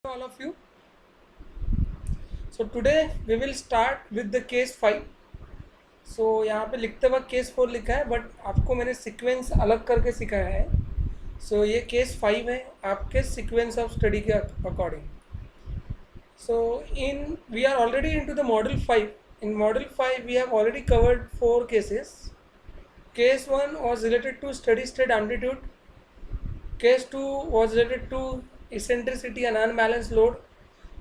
all of you. So today we will start with the case 5. So यहाँ पे लिखते वक्त केस 4 लिखा है बट आपको मैंने सीक्वेंस अलग करके सिखाया है. सो ये केस 5 है आपके सीक्वेंस ऑफ स्टडी के according. So in we are already into the model 5. In model 5 we have already covered 4 cases. Case 1 was related to steady state amplitude. Case 2 was related to eccentricity and unbalanced load.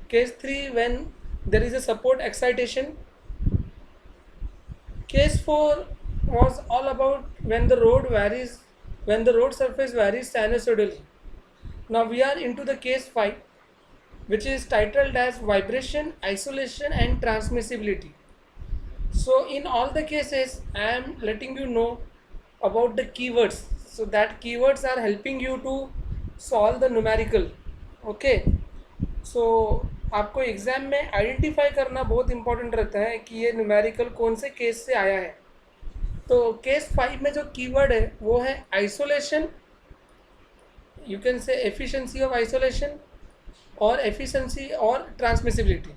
Case 3 when there is a support excitation. Case 4 was all about when the road surface varies sinusoidally. Now we are into the case 5, which is titled as vibration, isolation and transmissibility. So in all the cases I am letting you know about the keywords, so that keywords are helping you to solve the numerical. Okay, so आपको exam में identify करना बहुत important रहता है कि ये numerical कौन से केस से आया है. तो केस 5 में जो कीवर्ड है वो है isolation, you can say efficiency of isolation और एफिशिएंसी और transmissibility.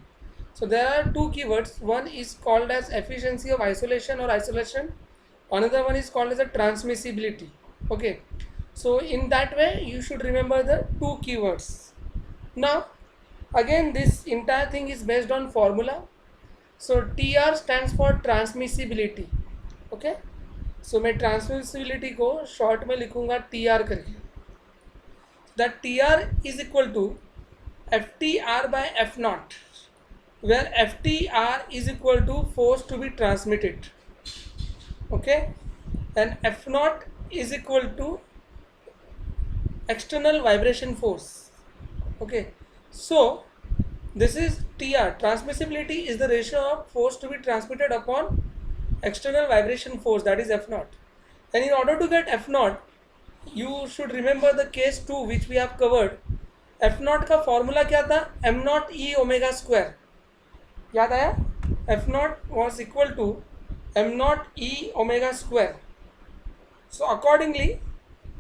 So there are two keywords. One is called as efficiency of isolation or isolation. Another one is called as a transmissibility. Okay. So in that way you should remember the two keywords. Now again this entire thing is based on formula. So TR stands for transmissibility. Okay. So मैं transmissibility को short में लिखूँगा TR करके. That TR is equal to FTR by F naught, where FTR is equal to force to be transmitted. Okay, and F naught is equal to external vibration force. Okay, so this is TR. Transmissibility is the ratio of force to be transmitted upon external vibration force, that is F naught. And in order to get F naught, you should remember the case 2 which we have covered. F naught का formula क्या था? M naught E omega square. याद आया? F naught was equal to M naught E omega square. So accordingly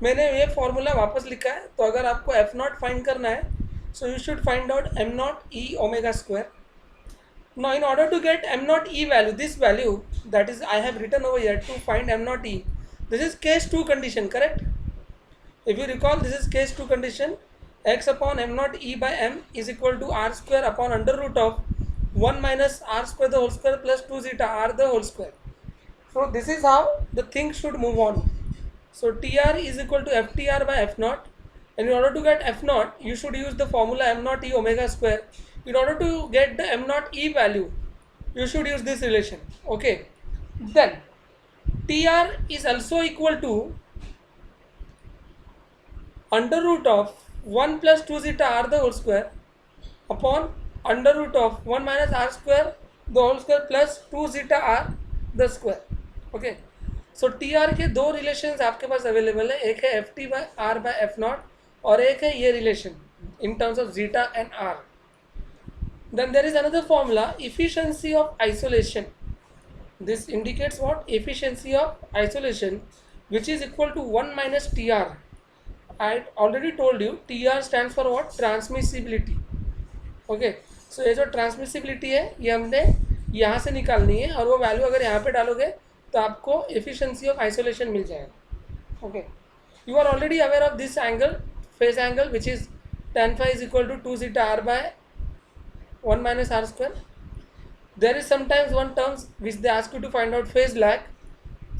मैंने ये formula वापस लिखा है. तो अगर आपको F naught फाइंड करना है, so you should find out M naught E omega square. Now in order to get M naught E value, this value that is I have written over here to find M naught E, this is case 2 condition, correct? If you recall, this is case 2 condition. X upon M naught E by M is equal to R square upon under root of 1 minus R square the whole square plus 2 zeta R the whole square. So this is how the thing should move on. So TR is equal to FTR by F naught. And in order to get F naught, you should use the formula M naught E omega square. In order to get the M naught E value, you should use this relation. Okay. Then TR is also equal to under root of 1 plus 2 zeta R the whole square upon under root of 1 minus R square the whole square plus 2 zeta R the square. Okay. So T R के दो relations आपके पास available है. एक है F T by R by F not और एक है ये relation in terms of zeta and R. Then there is another formula efficiency of isolation. This indicates what? Efficiency of isolation which is equal to 1 minus T R. I already told you T R stands for what? Transmissibility. Okay, so ये जो transmissibility है ये हमने यहाँ से निकालनी है और वो वैल्यू अगर यहाँ पे डालोगे तो आपको एफिशिएंसी ऑफ आइसोलेशन मिल जाएगा. Okay, you are already aware of this angle, phase angle which is tan phi is equal to 2 zeta r by 1 minus r square. There is sometimes one terms which they ask you to find out phase lag.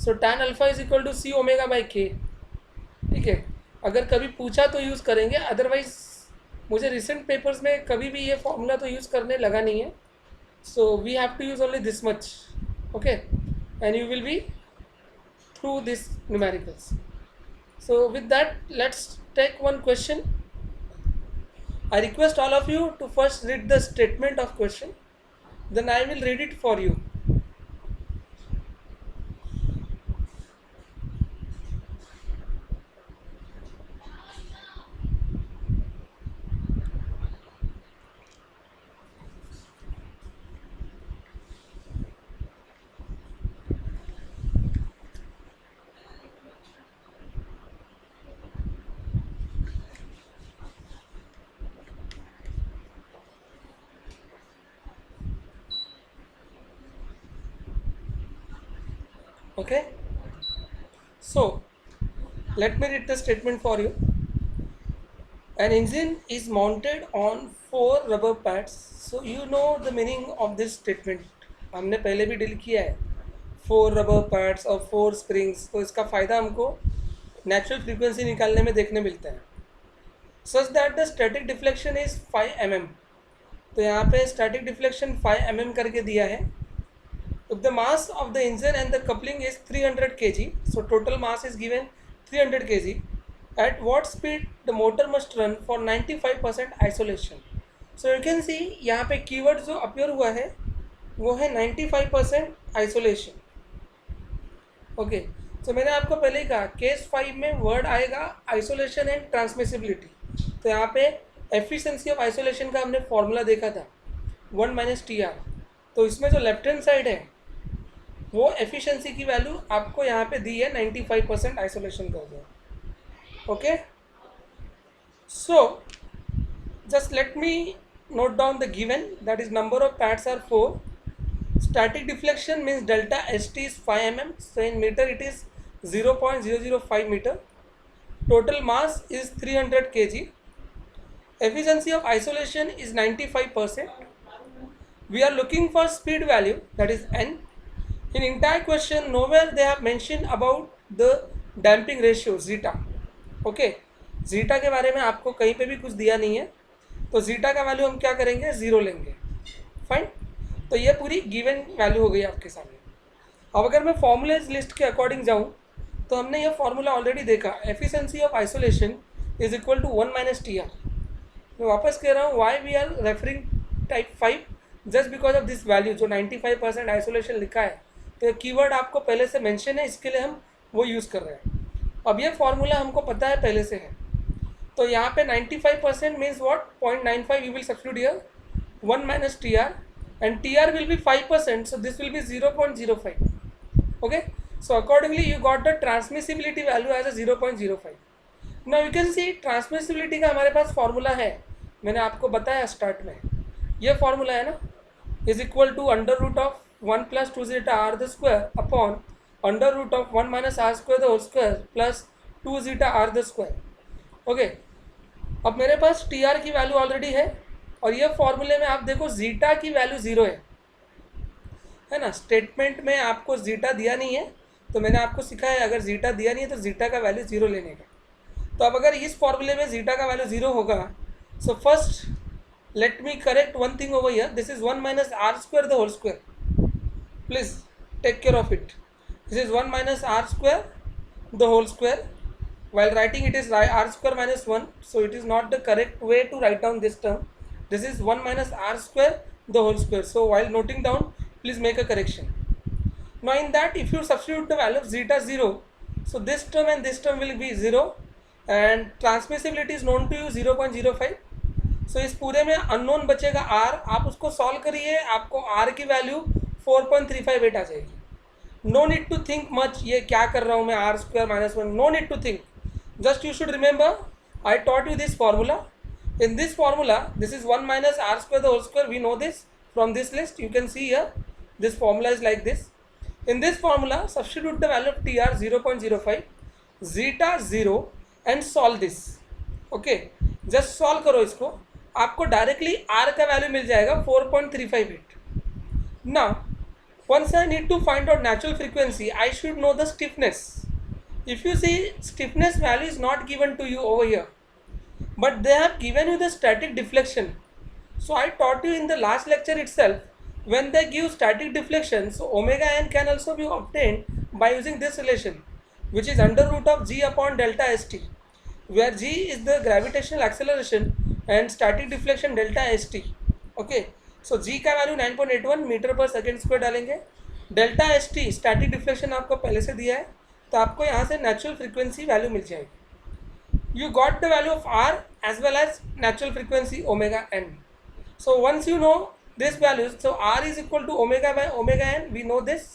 So tan alpha is equal to c omega by k. ठीक है, अगर कभी पूछा तो use करेंगे, otherwise मुझे recent papers में कभी भी ये फॉर्मूला तो यूज़ करने लगा नहीं है. So we have to use only this much. Okay, and you will be through these numericals. So with that, let's take one question. I request all of you to first read the statement of question, then I will read it for you. Okay, so let me read the statement for you. An engine is mounted on 4 rubber pads. So you know the meaning of this statement. हमने पहले भी deal किया है 4 rubber pads और 4 springs. तो इसका फ़ायदा हमको नेचुरल फ्रीक्वेंसी निकालने में देखने मिलता है. Such that the static deflection is 5 mm. तो यहाँ पे static deflection 5 mm करके दिया है. If the mass of the engine and the coupling is 300 kg, so total mass is given 300 kg. At what speed the motor must run for 95% isolation? So you can see यहाँ पे keyword जो appear हुआ है वो है 95% isolation. Okay, तो मैंने आपको पहले ही कहा केस 5 में वर्ड आएगा आइसोलेशन एंड ट्रांसमिसिबिलिटी. तो यहाँ पे एफिशिएंसी ऑफ आइसोलेशन का हमने फॉर्मूला देखा था 1 माइनस TR. तो इसमें जो लेफ्ट हैंड साइड है वो एफिशिएंसी की वैल्यू आपको यहाँ पे दी है 95% आइसोलेशन का हो. Okay, so just let me note down the given, that is number of pads are 4. Static deflection means delta ST is 5 mm, so in meter it is 0.005 meter. Total mass is 300 kg. Efficiency of isolation is 95%. We are looking for speed value, that is n. In entire question nowhere they have mentioned about the damping ratio zeta. Okay, zeta के बारे में आपको कहीं पे भी कुछ दिया नहीं है, तो जीटा का वैल्यू हम क्या करेंगे 0 लेंगे. फाइन, तो ये पूरी गिवन वैल्यू हो गई आपके सामने. अब अगर मैं फॉर्मूलेज लिस्ट के अकॉर्डिंग जाऊँ तो हमने ये फॉर्मूला ऑलरेडी देखा, efficiency of isolation is equal to 1 minus TR. मैं वापस कह रहा हूँ why we are referring type 5 just because of this value जो 95% आइसोलेशन लिखा है. तो कीवर्ड आपको पहले से मेंशन है, इसके लिए हम वो यूज़ कर रहे हैं. अब ये फॉर्मूला हमको पता है पहले से है, तो यहाँ पे 95% means what 0.95 you will substitute here 1 minus TR and TR will be 5%, so this will be 0.05. Okay, so accordingly you got the transmissibility value as a 0.05. Now you can see transmissibility का हमारे पास formula है, मैंने आपको बताया start में. ये formula है ना, is equal to under root of 1 plus 2 zeta R the square upon under root of 1 minus R square the whole square plus 2 zeta R the square. Okay, अब मेरे पास TR की वैल्यू ऑलरेडी है और ये फॉर्मूले में आप देखो जीटा की वैल्यू 0 है ना. स्टेटमेंट में आपको जीटा दिया नहीं है, तो मैंने आपको सिखाया अगर जीटा दिया नहीं है तो जीटा का वैल्यू 0 लेने का. तो अब अगर इस फॉर्मूले में जीटा का वैल्यू 0 होगा, so first let me correct one thing over here, this is 1 minus R square the whole square. Please take care of it. This is 1 minus R square the whole square. While writing it is R square minus 1, so it is not the correct way to write down this term. This is 1 minus R square the whole square. So while noting down, please make a correction. Now in that, if you substitute the value of zeta 0, so this term and this term will be 0 and transmissibility is known to you 0.05. So इस पूरे में unknown बचेगा R, आप उसको solve करिए, आपको R की value 4.358 आ जाएगी. No need to think much, ये क्या कर रहा हूँ मैं R square minus 1, no need to think. Just you should remember I taught you this formula. In this formula this is 1 minus R square the whole square, we know this from this list. You can see here this formula is like this. In this formula substitute the value of TR 0.05, zeta 0 and solve this. Okay, just solve करो इसको, आपको directly R का value मिल जाएगा 4.358. Now once I need to find out natural frequency, I should know the stiffness. If you see stiffness value is not given to you over here, but they have given you the static deflection. So I taught you in the last lecture itself when they give static deflection, so omega n can also be obtained by using this relation, which is under root of g upon delta st, where g is the gravitational acceleration and static deflection delta st. Okay, सो जी का value 9.81 metre पर second square डालेंगे. Delta S T static deflection आपको पहले से दिया है, तो आपको यहाँ से नेचुरल फ्रीक्वेंसी वैल्यू मिल जाएगी. You got the value of R as well as natural frequency omega n. So once you know this values, so R is equal to omega by omega n, we know this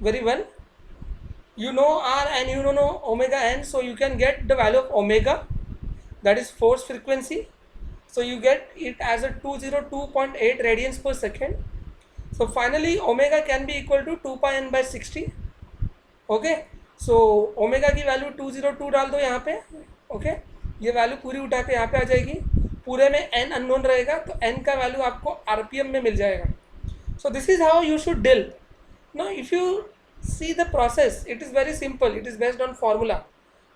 very well. You know R and you know omega n, so you can get the value of omega, that is force frequency. So you get it as a 202.8 radians per second. So finally omega can be equal to 2 pi n by 60. Okay, so omega की value 202 डाल दो यहाँ पे. Okay, ये value पूरी उठा के यहाँ पे आ जाएगी. पूरे में n अननोन रहेगा तो n का वैल्यू आपको rpm में मिल जाएगा. सो this is how you should deal. Now if you see the process, it is very simple, it is based on formula.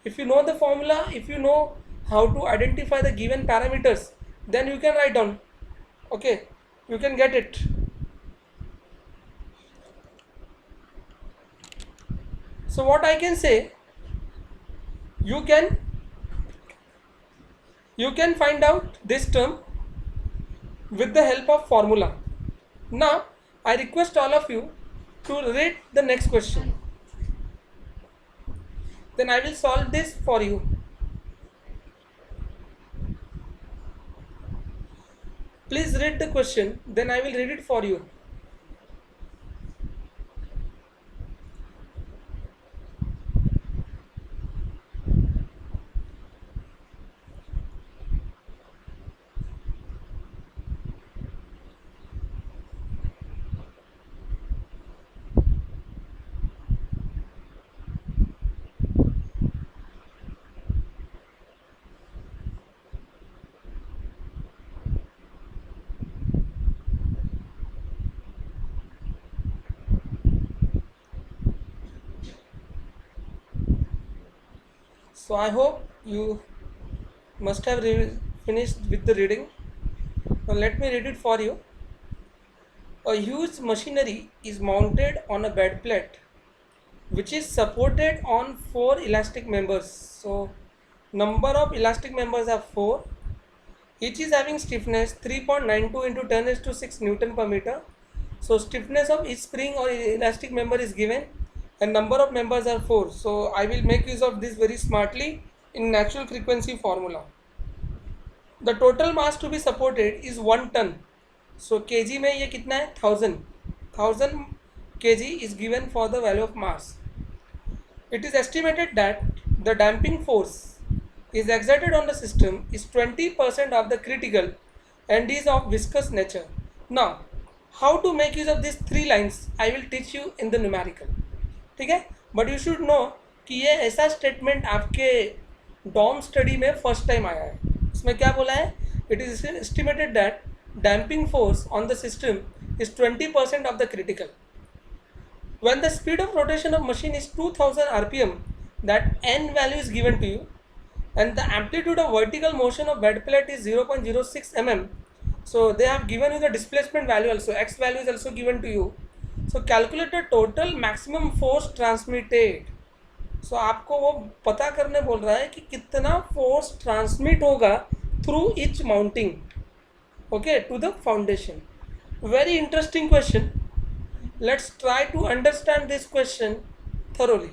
If you know the formula, if you know how to identify the given parameters, then you can write down. Okay, you can get it. So what I can say, you can find out this term with the help of formula. Now I request all of you to read the next question, then I will solve this for you. Please read the question, then I will read it for you. So I hope you must have finished with the reading. Now let me read it for you. A huge machinery is mounted on a bed plate which is supported on 4 elastic members. So number of elastic members are 4. Each is having stiffness 3.92 into 10 raised to 6 Newton per meter. So stiffness of each spring or elastic member is given and number of members are 4. So I will make use of this very smartly in natural frequency formula. The total mass to be supported is 1 ton. So kg में ये कितना है 1000 kg is given for the value of mass. It is estimated that the damping force is exerted on the system is 20% of the critical and is of viscous nature. Now how to make use of these 3 lines I will teach you in the numerical. ठीक है, but you should know कि ये ऐसा statement आपके Dom study में first time आया है. इसमें क्या बोला है, it is estimated that damping force on the system is 20% of the critical. When the speed of rotation of machine is 2000 rpm, that n value is given to you, and the amplitude of vertical motion of bed plate is 0.06 mm. So they have given you the displacement value also, x value is also given to you. So calculate the total maximum force transmitted. So आपको वो पता करने बोल रहा है कि कितना force transmit होगा through each mounting, okay, to the foundation. Very interesting question. Let's try to understand this question thoroughly.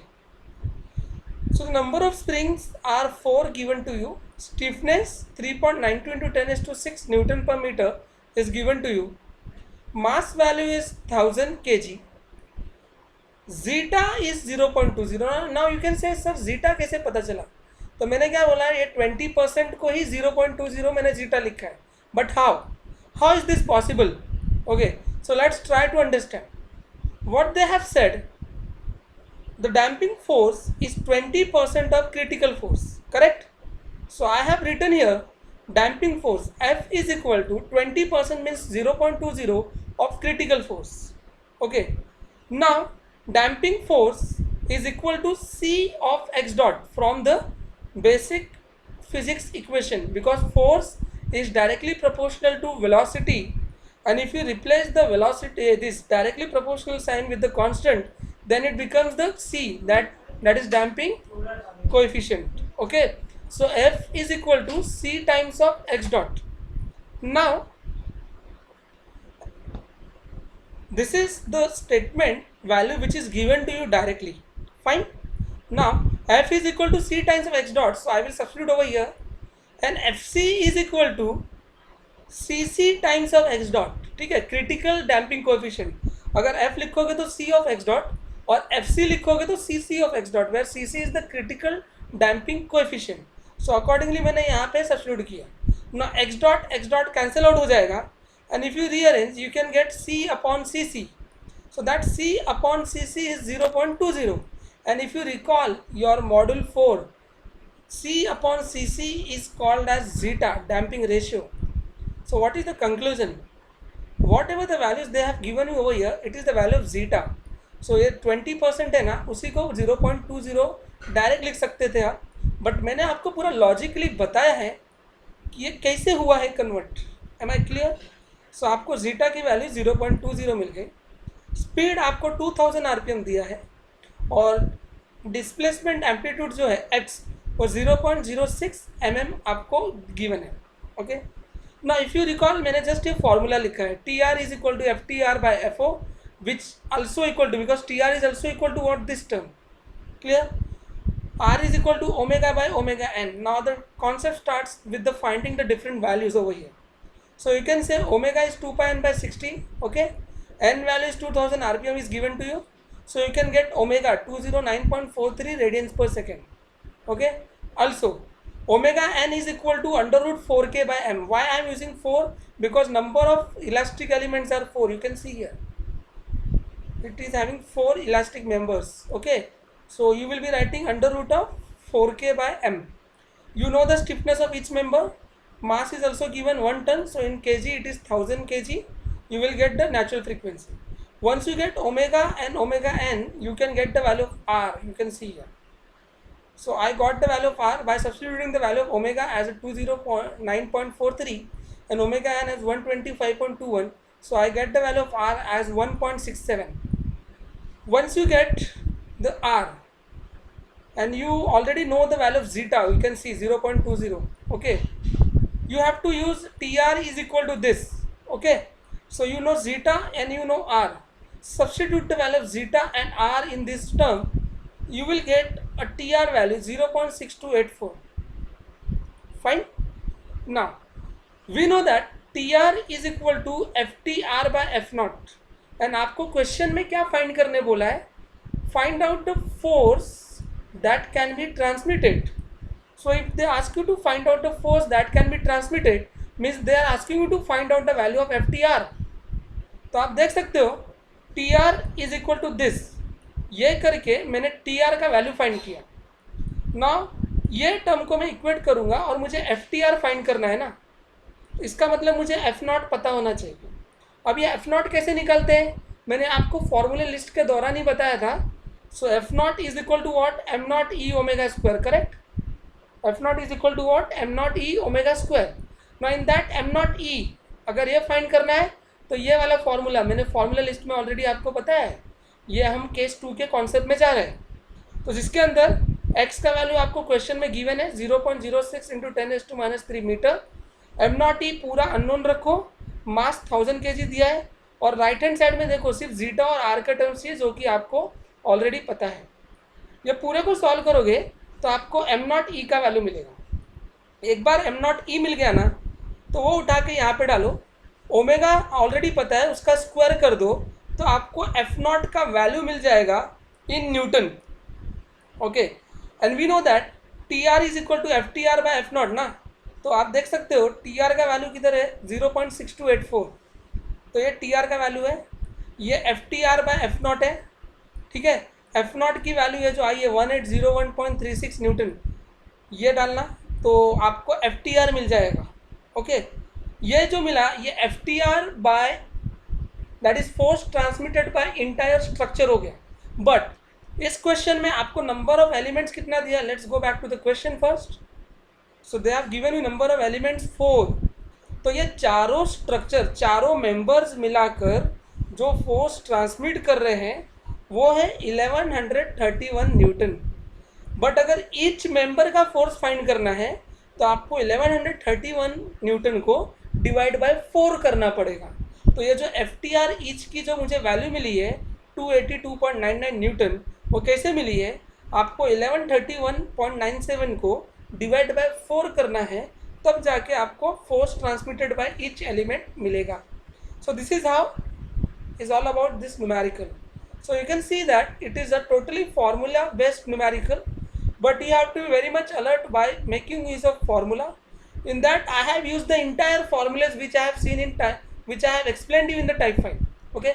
So the number of springs are 4 given to you. Stiffness 3.92 into 10 raised to 6 Newton per meter is given to you. Mass value is 1000 kg. Zeta is 0.20. Now you can say sir zeta कैसे पता चला? तो मैंने क्या बोला, ये 20% को ही 0.20 मैंने zeta लिखा है. But how is this possible? Okay, so let's try to understand. What they have said, the damping force is 20% of critical force, correct? So I have written here damping force F is equal to 20% means 0.20 of critical force. Okay, now damping force is equal to C of x dot from the basic physics equation, because force is directly proportional to velocity. And if you replace the velocity, this directly proportional sign with the constant, then it becomes the C, that is damping coefficient. Okay, so F is equal to C times of x dot. Now this is the statement value which is given to you directly. Fine. Now F is equal to C times of x dot, so I will substitute over here, and FC is equal to CC times of x dot. ठीक है, critical damping coefficient. अगर F लिखोगे तो C ऑफ x dot और FC लिखोगे तो CC ऑफ x dot, where CC is the critical damping coefficient. So accordingly मैंने यहाँ पे सब्स्टिट्यूट किया. ना x डॉट कैंसिल आउट हो जाएगा, and if you rearrange you can gate C upon CC. So that C upon CC is 0.20. And if you recall your module 4, C upon Cc is called as zeta, damping ratio. So what is the conclusion? Whatever the values they have given you over here, it is the value of zeta. So ये 20% है ना, उसी को 0.20 direct लिख सकते थे आप, but मैंने आपको पूरा लॉजिकली बताया है कि ये कैसे हुआ है convert. Am I clear? So आपको जीटा की वैल्यू 0.20 मिल गई. स्पीड आपको 2000 आरपीएम दिया है और डिस्प्लेसमेंट एम्पलीट्यूड जो है एक्स वो 0.06 mm आपको गिवन है. ओके, ना इफ यू रिकॉल मैंने जस्ट ये फॉर्मूला लिखा है, T R is equal to F T R by F O, which also equal to, because T R is also equal to what this term. Clear? R is equal to omega by omega n. Now the concept starts with the finding the different values over here. So you can say omega is 2 pi n by 60. Okay, n value is 2000 rpm is given to you. So you can get omega 209.43 radians per second. Okay, also omega n is equal to under root 4k by m. Why I am using 4? Because number of elastic elements are 4. You can see here it is having 4 elastic members. Okay, so you will be writing under root of 4k by m. You know the stiffness of each member. Mass is also given 1 ton. So in kg it is 1000 kg. You will get the natural frequency. Once you get omega and omega n, you can get the value of r. You can see here. So I got the value of r by substituting the value of omega as a 209.43 and omega n as 125.21. So I get the value of r as 1.67. Once you get the r and you already know the value of zeta, you can see 0.20. okay, you have to use tr is equal to this. Okay, so you know zeta and you know r. Substitute the value of zeta and r in this term, you will get a tr value 0.6284. fine. Now we know that tr is equal to ftr by f naught. And आपको question में क्या find करने बोला है? Find out the force that can be transmitted. So if they ask you to find out the force that can be transmitted, means they are asking you to find out the value of F T R. तो आप देख सकते हो T R is equal to this. ये करके मैंने T R का value find किया. नाउ ये टर्म को मैं इक्वेट करूँगा और मुझे एफ टी आर फाइंड करना है ना, इसका मतलब मुझे एफ नॉट पता होना चाहिए. अब ये एफ नॉट कैसे निकालते हैं? मैंने आपको फॉर्मूले लिस्ट के दौरान ही बताया था. So F not is equal to what? M not E omega square. Correct? F not is equal to what? M not E omega square. Now in that M not E अगर ये find करना है तो ये वाला formula मैंने formula list में already आपको बताया है. ये हम केस 2 के कॉन्सेप्ट में जा रहे हैं. तो जिसके अंदर एक्स का वैल्यू आपको क्वेश्चन में गिवन है 0.06 इंटू 10⁻³ मीटर. एम नॉट ई पूरा अननोन रखो. मास 1000 kg दिया है और राइट हैंड साइड में देखो सिर्फ जीटा और आर का टर्म्स है जो कि आपको ऑलरेडी पता है. ये पूरे को सॉल्व करोगे तो आपको एम नॉट ई का वैल्यू मिलेगा. एक बार एम नॉट ई मिल गया ना तो वो उठा के यहाँ पे डालो. ओमेगा ऑलरेडी पता है, उसका स्क्वायर कर दो तो आपको एफ नॉट का वैल्यू मिल जाएगा in newton. Okay, and we know that T R is equal to F T R by F not ना. तो आप देख सकते हो टी आर का वैल्यू किधर है? 0.6284. तो ये टी आर का वैल्यू है, ये F T R by F naught है. ठीक है, एफ नॉट की वैल्यू है जो आई है 1801.36 न्यूटन. ये डालना तो आपको एफ टी आर मिल जाएगा. ओके, ये जो मिला ये F T R by that is force transmitted bye entire structure हो गया. बट इस क्वेश्चन में आपको नंबर ऑफ एलिमेंट्स कितना दिया? Let's go back to the question first. So they have given you number of elements 4. तो ये चारों स्ट्रक्चर, चारों मेंबर्स मिलाकर जो फोर्स ट्रांसमिट कर रहे हैं वो है 1131 न्यूटन. बट अगर ईच मेंबर का फोर्स फाइंड करना है तो आपको 1131 न्यूटन को डिवाइड बाय 4 करना पड़ेगा. तो ये जो एफ टी आर ईच की जो मुझे वैल्यू मिली है 282.99 न्यूटन, वो कैसे मिली है? आपको 1131.97 को डिवाइड बाय 4 करना है, तब जाके आपको force transmitted by each element मिलेगा. So this is how is all about this numerical. So you can see that it is a totally formula based numerical, but you have to be very much alert by making use of formula. In that I have used the entire formulas which I have seen in which I have explained you in the type 5. Okay,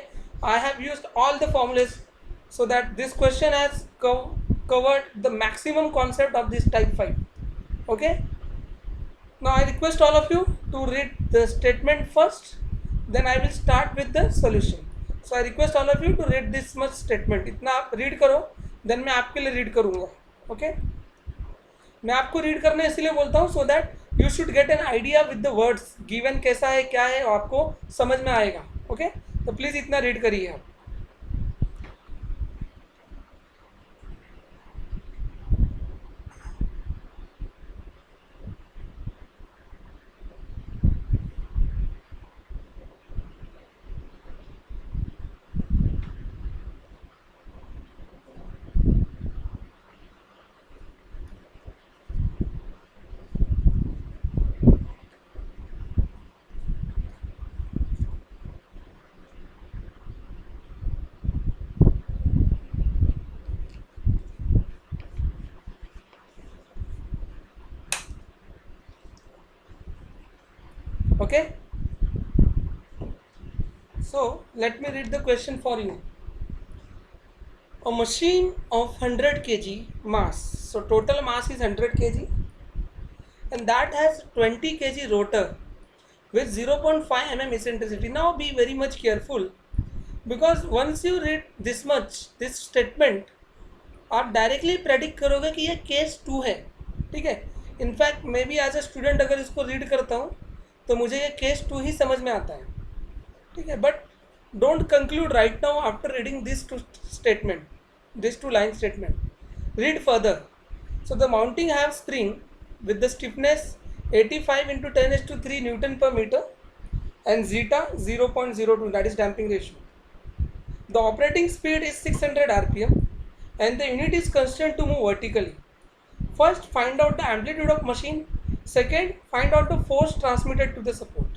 I have used all the formulas so that this question has covered the maximum concept of this type 5. Okay, now I request all of you to read the statement first, then I will start with the solution. So I request all of you to read this much statement. इतना आप read करो, then मैं आपके लिए read करूँगा. Okay, मैं आपको read करने इसलिए बोलता हूँ so that you should get an idea with the words given कैसा है क्या है आपको समझ में आएगा. ओके, तो प्लीज़ इतना रीड करिए आप. Okay, so let me read the question for you. A machine of 100 kg mass, so total mass is 100 kg, and that has 20 kg rotor with 0.5 mm eccentricity. Now be very much careful, because once you read this much, this statement, आप directly predict करोगे कि ये case 2 है. ठीक है, in fact maybe as a student अगर इसको read करता हूँ तो मुझे ये केस 2 ही समझ में आता है. ठीक है, but don't conclude right now after reading this two statement, this two line statement. Read further. So the mounting have spring with the stiffness 85 into 10⁻³ Newton per meter and zeta 0.02, that is damping ratio. The operating speed is 600 rpm and the unit is constrained to move vertically. First, find out the amplitude of machine. Second, find out the force transmitted to the support.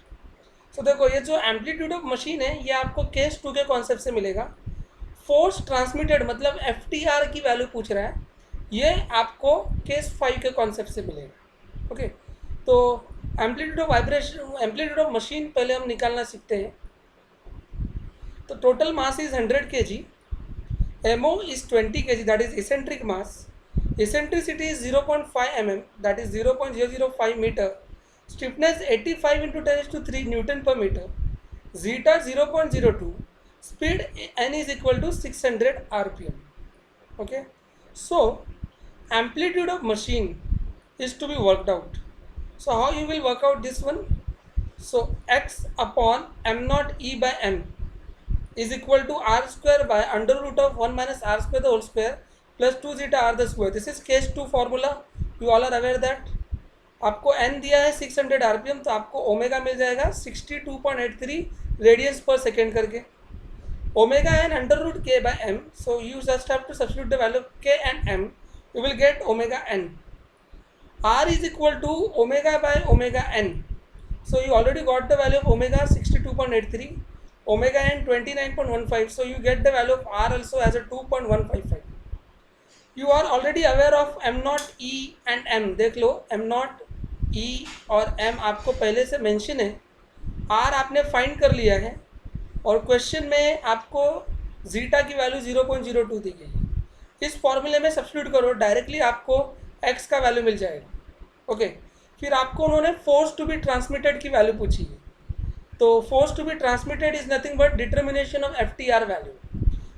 So देखो, ये जो amplitude of machine है ये आपको case 2 के concept से मिलेगा. Force transmitted मतलब FTR की वैल्यू पूछ रहा है, ये आपको केस 5 के कॉन्सेप्ट से मिलेगा. ओके, तो amplitude of vibration, amplitude of machine पहले हम निकालना सीखते हैं. तो total mass is 100 kg, MO is 20 kg, that is eccentric mass. Eccentricity is 0.5 mm, that is 0.005 meter. Stiffness 85 into 10⁻³ Newton per meter. Zeta 0.02. Speed n is equal to 600 rpm. Okay, so amplitude of machine is to be worked out. So how you will work out this one? So x upon m naught E by m is equal to r square by under root of 1 minus r square the whole square plus 2 zeta r the square. This is case 2 formula. You all are aware that आपको n दिया है 600 rpm, तो आपको omega मिल जाएगा 62.83 radiance पर second करके. Omega n under root k by m, so you just have to substitute the value of k and m, you will get omega n. R is equal to omega by omega n, so you already got the value of omega 62.83, omega n 29.15, so you get the value of R also as a 2.155. You are already aware of m naught E and m. देख लो, m naught E और m आपको पहले से mention है. R आपने find कर लिया है और क्वेश्चन में आपको जीटा की वैल्यू 0.02 दी गई. इस फॉर्मूले में सब्स्टिट्यूट करो, डायरेक्टली आपको x का वैल्यू मिल जाएगा. ओके, फिर आपको उन्होंने फोर्स टू बी ट्रांसमिटेड की वैल्यू पूछी है. तो force to be transmitted is nothing but determination of FTR value.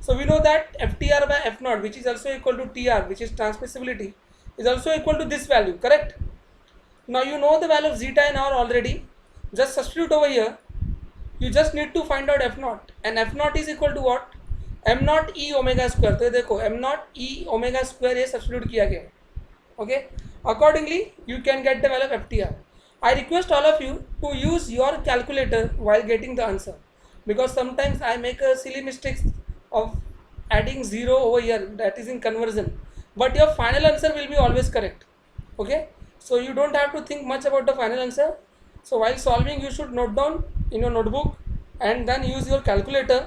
So we know that FTR by F naught, which is also equal to TR, which is transmissibility, is also equal to this value, correct? Now you know the value of zeta and R already. Just substitute over here. You just need to find out F naught, and F naught is equal to what? M naught E omega square. तो देखो M naught E omega square ये substitute किया गया है. Okay. Accordingly, you can get the value of FTR. I request all of you to use your calculator while getting the answer, because sometimes I make a silly mistakes of adding 0 over here, that is in conversion, but your final answer will be always correct. Okay, so you don't have to think much about the final answer. So while solving you should note down in your notebook and then use your calculator.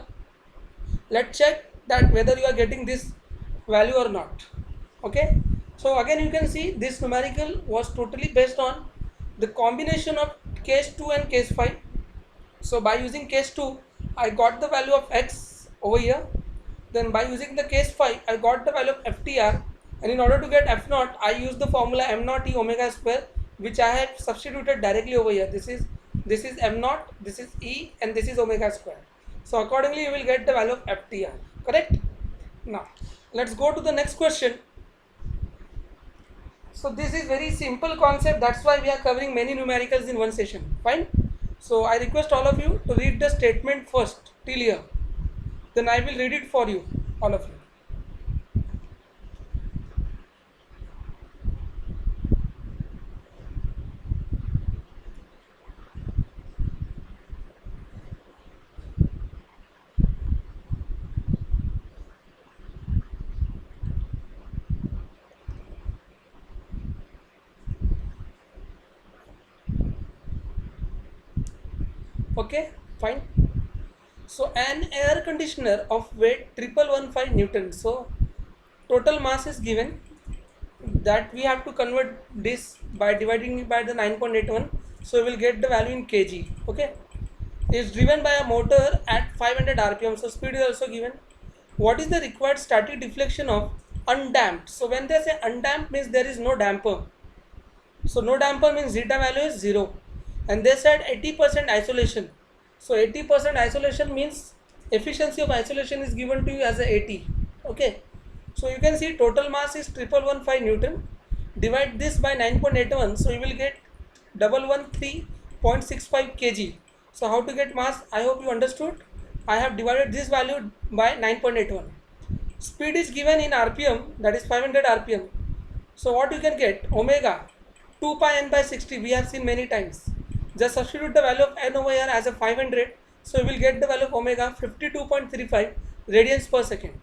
Let's check that whether you are getting this value or not. Okay, so again you can see this numerical was totally based on the combination of case 2 and case 5. So by using case 2 I got the value of x over here, Then by using the case 5, I got the value of FTR, and in order to get F naught, I use the formula M naught E omega square, which I have substituted directly over here. This is M naught, this is E, and this is omega square. So accordingly, you will get the value of FTR. Correct? Now, let's go to the next question. So this is very simple concept. That's why we are covering many numericals in one session. Fine. So I request all of you to read the statement first till here. Then I will read it for you, all of you. Okay, fine. So an air conditioner of weight 1115 Newton. So total mass is given, that we have to convert this by dividing it by the 9.81. So we will get the value in kg. Okay, is driven by a motor at 500 rpm. So speed is also given. What is the required static deflection of undamped? So when they say undamped, means there is no damper. So no damper means zeta value is 0, and they said 80% isolation. So 80% isolation means efficiency of isolation is given to you as a 80. Okay, so you can see total mass is 1115 Newton. Divide this by 9.81, so you will get 113.65 kg. So how to get mass? I hope you understood. I have divided this value by 9.81. Speed is given in rpm, that is 500 rpm. So what you can get? Omega 2 pi n by 60, we have seen many times. Just substitute the value of n over here as a 500. So you will get the value of omega 52.35 radians per second.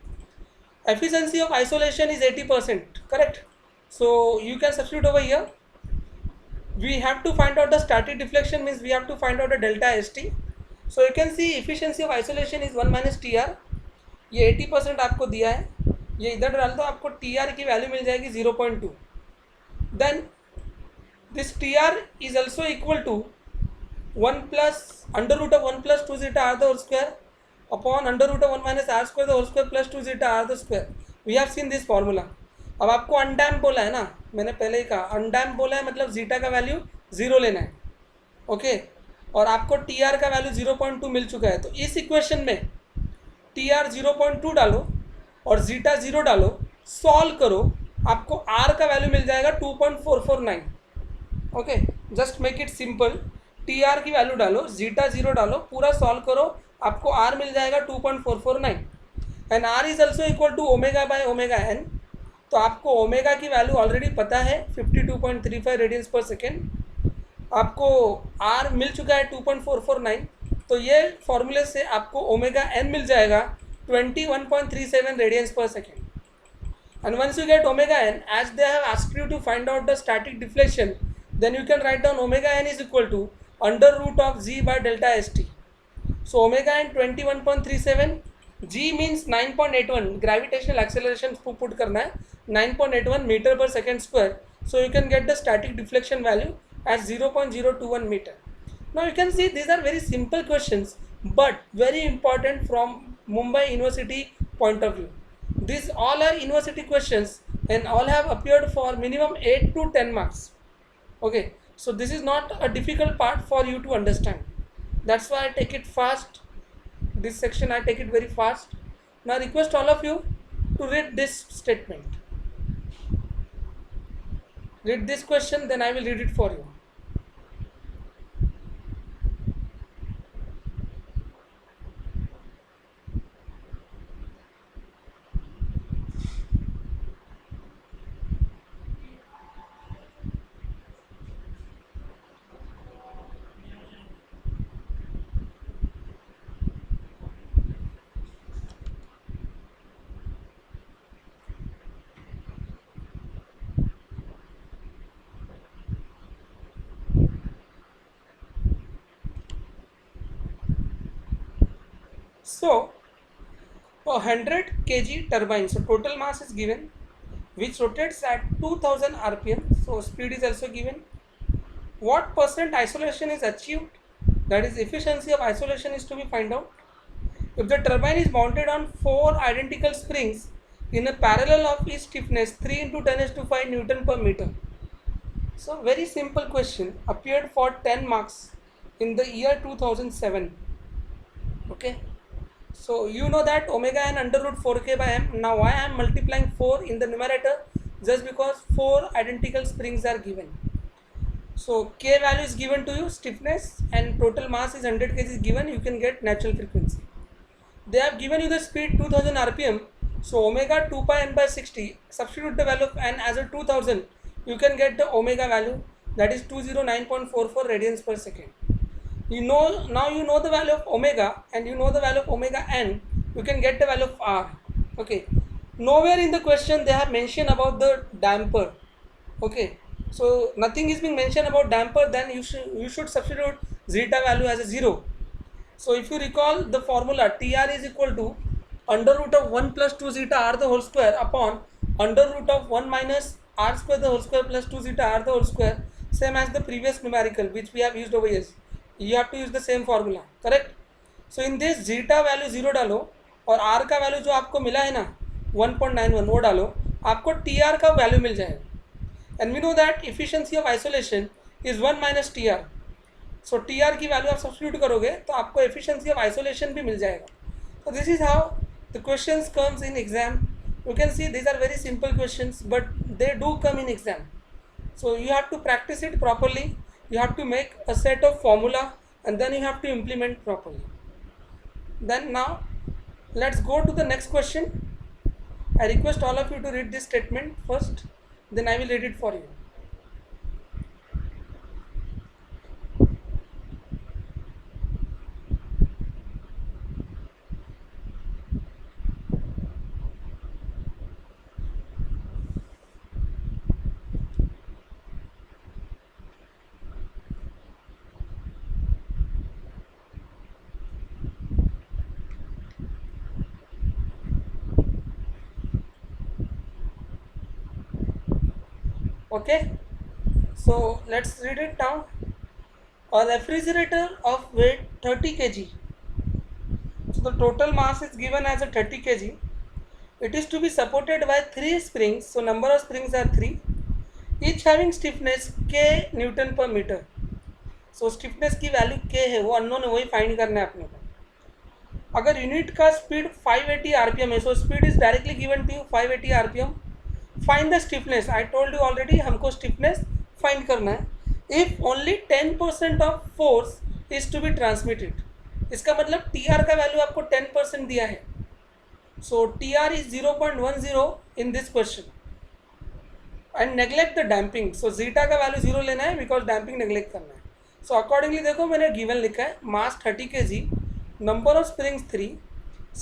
Efficiency of isolation is 80%, correct? So you can substitute over here. We have to find out the static deflection, means we have to find out the delta st. So you can see efficiency of isolation is 1 minus tr. ये 80% आपको दिया है, ये इधर डाल दो, आपको tr की वैल्यू मिल जाएगी 0.2. Then this tr is also equal to 1 plus under root of 1 plus 2 zeta r the whole square upon under root of 1 minus r square the whole square plus 2 zeta r the square. We have seen this formula. अब आपको undamped बोला है ना, मैंने पहले ही कहा undamped बोला है मतलब जीटा का वैल्यू 0 लेना है. ओके, और आपको टी आर का वैल्यू 0.2 मिल चुका है. तो इस इक्वेशन में टी आर 0.2 डालो और जीटा 0 डालो, सॉल्व करो, आपको आर का वैल्यू मिल जाएगा 2.449. Okay, just make it simple. T R की वैल्यू डालो, जीटा 0 डालो, पूरा सॉल्व करो, आपको आर मिल जाएगा 2.449. And R is also equal to omega by omega n. तो आपको ओमेगा की वैल्यू ऑलरेडी पता है 52.35 रेडियंस पर सेकेंड. आपको आर मिल चुका है 2.449. तो ये फॉर्मूले से आपको ओमेगा एन मिल जाएगा 21.37 रेडियंस पर second. And once you get omega n, as they have asked you to find out the static deflection, then you can write down omega n is equal to under root of g by delta st. So omega n 21.37, g means 9.81, gravitational acceleration put करना है 9.81 meter per second square. So you can get the static deflection value as 0.021 meter. Now you can see these are very simple questions, but very important from Mumbai University point of view. These all are university questions and all have appeared for minimum 8 to 10 marks. Okay, so this is not a difficult part for you to understand. That's why I take it fast. This section I take it very fast. Now I request all of you to read this statement. Read this question, then I will read it for you. So a 100 kg turbine, so total mass is given, which rotates at 2000 rpm. So speed is also given. What percent isolation is achieved, that is efficiency of isolation is to be find out. If the turbine is mounted on 4 identical springs in a parallel of each stiffness 3 into 10 to 5 Newton per meter. So very simple question, appeared for 10 marks in the year 2007. Okay. So you know that omega n under root 4k by m. Now why I am multiplying 4 in the numerator? Just because 4 identical springs are given. So k value is given to you, stiffness, and total mass is 100 kg is given. You can get natural frequency. They have given you the speed 2000 rpm. So omega 2 pi n by 60. Substitute the value of n as a 2000. You can get the omega value, that is 209.44 radians per second. You know, now you know the value of omega and you know the value of omega n. You can get the value of r. Okay. Nowhere in the question they have mentioned about the damper. Okay. So nothing is being mentioned about damper. Then you should substitute zeta value as a 0. So if you recall the formula, TR is equal to under root of 1 plus 2 zeta r the whole square upon under root of 1 minus r square the whole square plus 2 zeta r the whole square, same as the previous numerical which we have used over here. You have to use the same formula, correct? So in this zeta value 0 डालो और r का value जो आपको मिला है ना 1.91 वो डालो, आपको TR का वैल्यू मिल जाएगा. And we know that efficiency of isolation is 1 minus TR. So TR की वैल्यू आप सब्स्टिट्यूट करोगे तो आपको efficiency of isolation भी मिल जाएगा. So this is how the questions comes in exam. You can see these are very simple questions, but they do come in exam. So you have to practice it properly. You have to make a set of formula and then you have to implement properly. Then now let's go to the next question. I request all of you to read this statement first, then I will read it for you. Okay, so let's read it down. A refrigerator of weight 30 kg. So the total mass is given as a 30 kg. It is to be supported by 3 springs. So number of springs are 3, each having stiffness k Newton per meter. So stiffness की value k है, वो unknown है, वही find करना है अपने को. अगर यूनिट का स्पीड 580 rpm है, so speed is directly given to you 580 rpm. Find the stiffness. I told you already हमको स्टिफनेस फाइंड करना है. If only 10% of force is to be transmitted, इसका मतलब टी आर का वैल्यू आपको 10% दिया है. So T R is 0.10 in this question. And neglect the damping. So zeta का वैल्यू 0 लेना है बिकॉज डैम्पिंग नेग्लेक्ट करना है. सो अकॉर्डिंगली देखो मैंने गिवन लिखा है मास 30 kg, number of springs 3,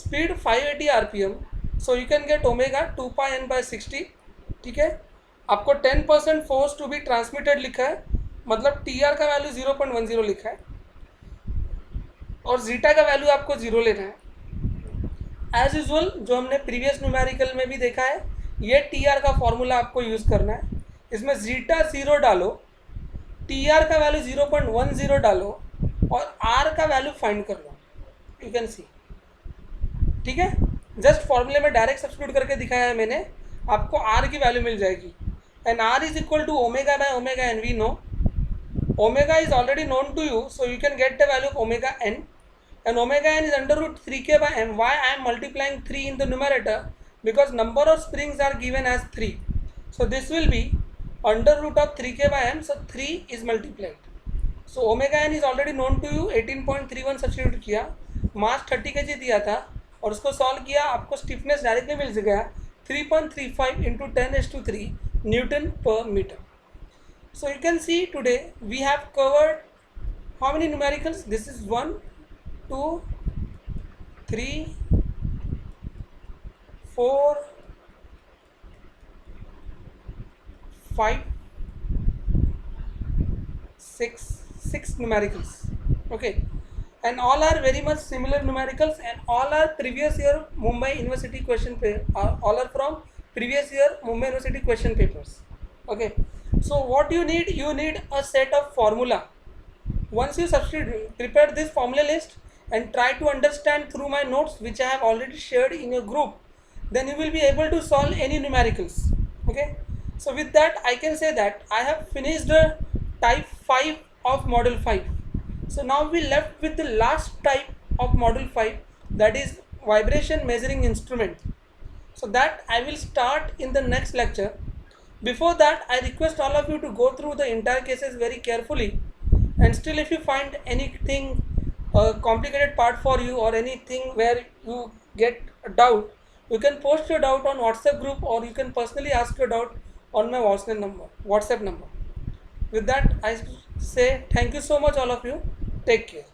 speed 580 rpm. So you can gate omega 2 pi n by 60. ठीक है, आपको 10% फोर्स टू बी ट्रांसमिटेड लिखा है, मतलब टी आर का वैल्यू 0.10 लिखा है और जीटा का वैल्यू आपको 0 लेना है. एज यूजुअल जो हमने प्रीवियस न्यूमेरिकल में भी देखा है, ये टी आर का फॉर्मूला आपको यूज़ करना है. इसमें जीटा 0 डालो, टी आर का वैल्यू 0.10 डालो और आर का वैल्यू फाइंड कर लो. यू कैन सी. ठीक है, जस्ट फॉर्मूले में डायरेक्ट सब्स्टिट्यूट करके दिखाया है मैंने, आपको आर की वैल्यू मिल जाएगी. And R is equal to omega by omega n. We know omega is already known to you, so you can get the value of omega n. And omega n is under root 3k by m. Why I am multiplying 3 in the numerator? Because number of springs are given as 3. So this will be under root of 3k by m. So 3 is multiplied. So omega n is already known to you. 18.31 substitute किया, मास 30 kg दिया था और उसको solve किया, आपको stiffness directly मिल गया 3.35 into 10⁻³ Newton per meter. So you can see today we have covered how many numericals? This is 1, 2, 3, 4, 5, 6 numericals. Okay, and all are very much similar numericals and all are previous year Mumbai University question paper. All are from previous year Mumbai University question papers. Okay, so what you need a set of formula. Once you prepare this formula list and try to understand through my notes which I have already shared in your group, then you will be able to solve any numericals. Okay, so with that I can say that I have finished the type 5 of model 5. So now we left with the last type of model 5, that is vibration measuring instrument. So that I will start in the next lecture. Before that, I request all of you to go through the entire cases very carefully, and still if you find anything complicated part for you or anything where you get a doubt, you can post your doubt on WhatsApp group, or you can personally ask your doubt on my WhatsApp number. With that, I say thank you so much all of you. Take care.